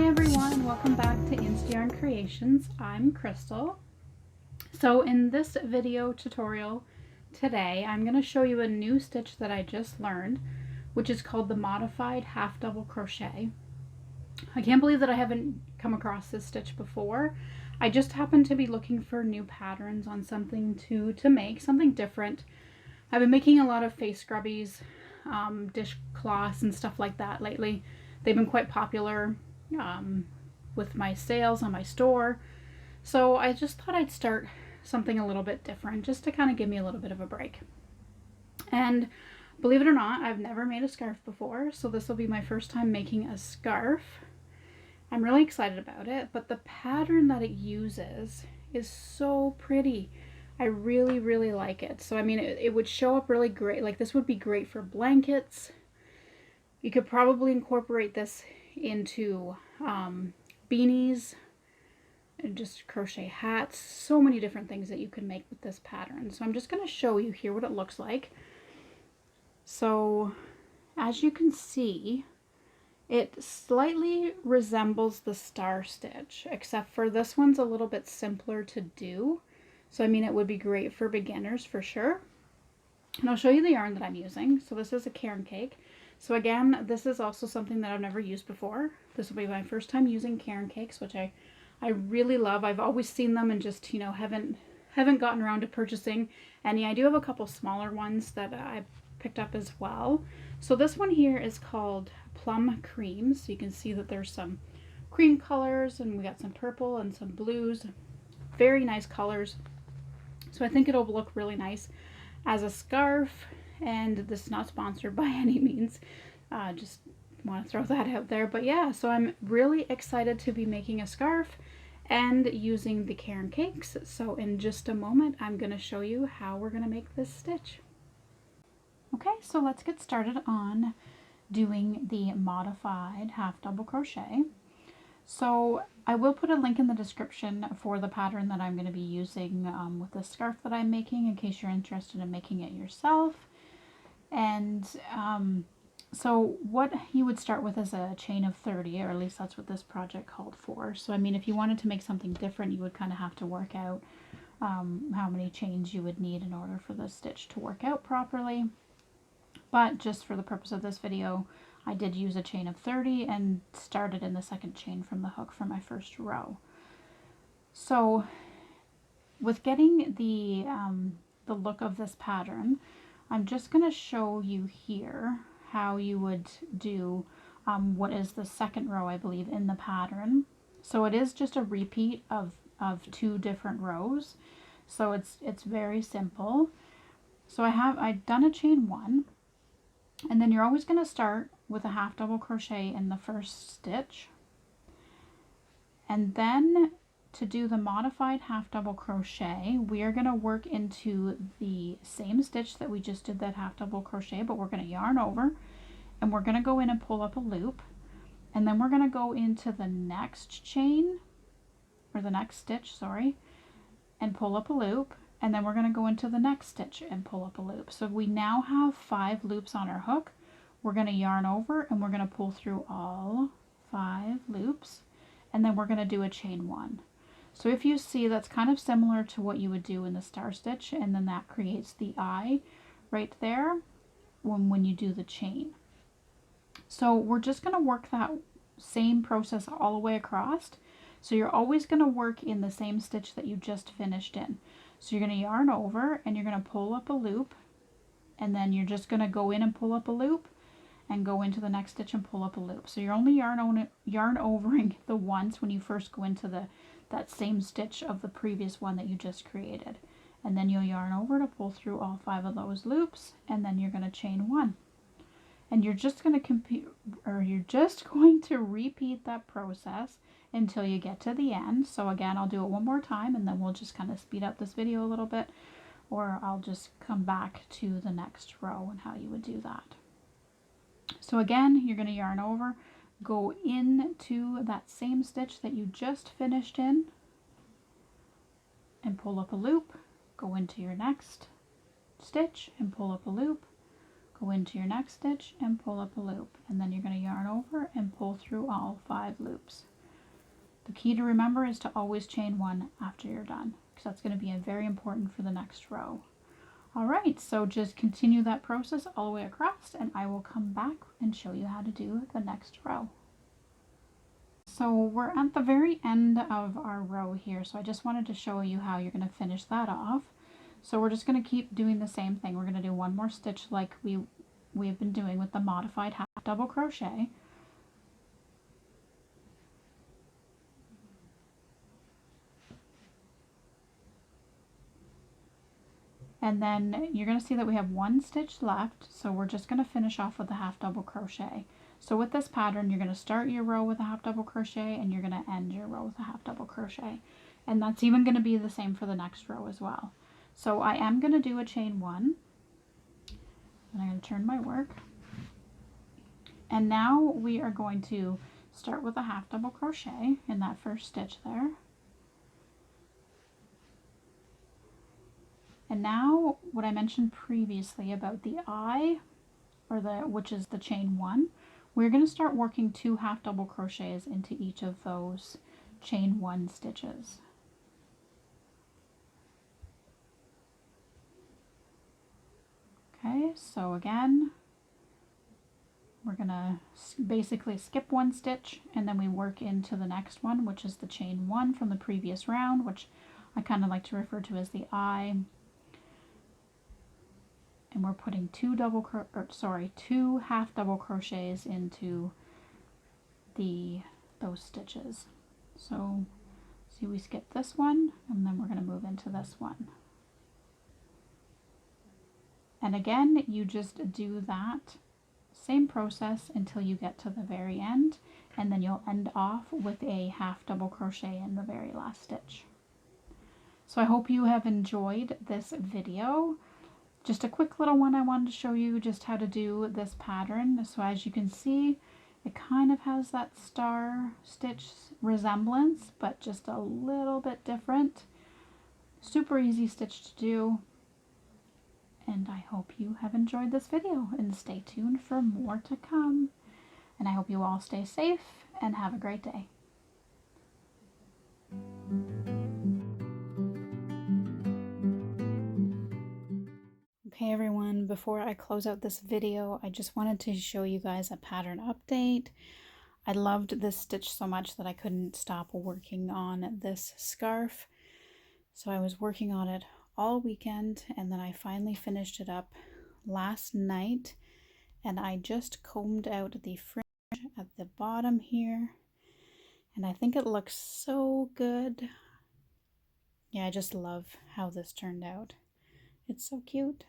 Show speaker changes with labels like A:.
A: everyone, and welcome back to Insta Yarn Creations. I'm Crystal. So in this video tutorial today, I'm going to show you a new stitch that I just learned, which is called the modified half double crochet. I can't believe that I haven't come across this stitch before. I just happened to be looking for new patterns on something to make, something different. I've been making a lot of face scrubbies, dishcloths and stuff like that lately. They've been quite popular with my sales on my store. So I just thought I'd start something a little bit different just to kind of give me a little bit of a break. And believe it or not, I've never made a scarf before, so this will be my first time making a scarf. I'm really excited about it, but the pattern that it uses is so pretty. I really like it. So I mean, it would show up really great. Like, this would be great for blankets. You could probably incorporate this into beanies and just crochet hats. So many different things that you can make with this pattern. So I'm just going to show you here what it looks like. So as you can see, it slightly resembles the star stitch, except for this one's a little bit simpler to do. So I mean, it would be great for beginners for sure. And I'll show you the yarn that I'm using. So this is a Caron Cake. So again, this is also something that I've never used before. This will be my first time using Caron Cakes, which I really love. I've always seen them and just, you know, haven't gotten around to purchasing any. I do have a couple smaller ones that I picked up as well. So this one here is called Plum Cream. So you can see that there's some cream colors, and we got some purple and some blues. Very nice colors. So I think it'll look really nice as a scarf. And this is not sponsored by any means. Just want to throw that out there. But yeah, so I'm really excited to be making a scarf and using the Caron Cakes. So in just a moment, I'm going to show you how we're going to make this stitch. Okay, so let's get started on doing the modified half double crochet. So I will put a link in the description for the pattern that I'm going to be using with the scarf that I'm making, in case you're interested in making it yourself. And so what you would start with is a chain of 30, or at least that's what this project called for. So I mean, if you wanted to make something different, you would kind of have to work out how many chains you would need in order for the stitch to work out properly. But just for the purpose of this video, I did use a chain of 30 and started in the second chain from the hook for my first row. So with getting the look of this pattern, I'm just going to show you here how you would do what is the second row, I believe, in the pattern. So it is just a repeat of two different rows. So it's very simple. So I've done a chain 1, and then you're always going to start with a half double crochet in the first stitch. And then to do the modified half double crochet, we are going to work into the same stitch that we just did that half double crochet, but we're going to yarn over, and we're going to go in and pull up a loop, and then we're going to go into the next chain, or the next stitch, sorry, and pull up a loop, and then we're going to go into the next stitch and pull up a loop. So we now have 5 loops on our hook. We're going to yarn over, and we're going to pull through all 5 loops, and then we're going to do a chain 1. So if you see, that's kind of similar to what you would do in the star stitch, and then that creates the eye right there when you do the chain. So we're just going to work that same process all the way across. So you're always going to work in the same stitch that you just finished in. So you're going to yarn over, and you're going to pull up a loop, and then you're just going to go in and pull up a loop and go into the next stitch and pull up a loop. So you're only yarn overing the once when you first go into that same stitch of the previous one that you just created. And then you'll yarn over to pull through all 5 of those loops, and then you're going to chain 1. And you're just going to repeat that process until you get to the end. So again, I'll do it one more time, and then we'll just kind of speed up this video a little bit, or I'll just come back to the next row and how you would do that. So again, you're going to yarn over, go into that same stitch that you just finished in, and pull up a loop, go into your next stitch and pull up a loop, go into your next stitch and pull up a loop, and then you're going to yarn over and pull through all 5 loops. The key to remember is to always chain 1 after you're done, because that's going to be very important for the next row. Alright, so just continue that process all the way across, and I will come back and show you how to do the next row. So we're at the very end of our row here, so I just wanted to show you how you're going to finish that off. So we're just going to keep doing the same thing. We're going to do one more stitch like we've been doing with the modified half double crochet. And then you're going to see that we have 1 stitch left, so we're just going to finish off with a half double crochet. So with this pattern, you're going to start your row with a half double crochet and you're going to end your row with a half double crochet. And that's even going to be the same for the next row as well. So I am going to do a chain 1, and I'm going to turn my work. And now we are going to start with a half double crochet in that first stitch there. And now what I mentioned previously about the eye, or which is the chain 1, we're going to start working 2 half double crochets into each of those chain 1 stitches. Okay, so again, we're going to basically skip 1 stitch and then we work into the next one, which is the chain 1 from the previous round, which I kind of like to refer to as the eye. And we're putting 2 half double crochets into those stitches. So see, we skip this one and then we're going to move into this one. And again, you just do that same process until you get to the very end, and then you'll end off with a half double crochet in the very last stitch. So I hope you have enjoyed this video. Just a quick little one I wanted to show you just how to do this pattern. So as you can see, it kind of has that star stitch resemblance, but just a little bit different. Super easy stitch to do. And I hope you have enjoyed this video, and stay tuned for more to come. And I hope you all stay safe and have a great day. Okay everyone, before I close out this video, I just wanted to show you guys a pattern update. I loved this stitch so much that I couldn't stop working on this scarf. So I was working on it all weekend, and then I finally finished it up last night, and I just combed out the fringe at the bottom here, and I think it looks so good. Yeah, I just love how this turned out. It's so cute.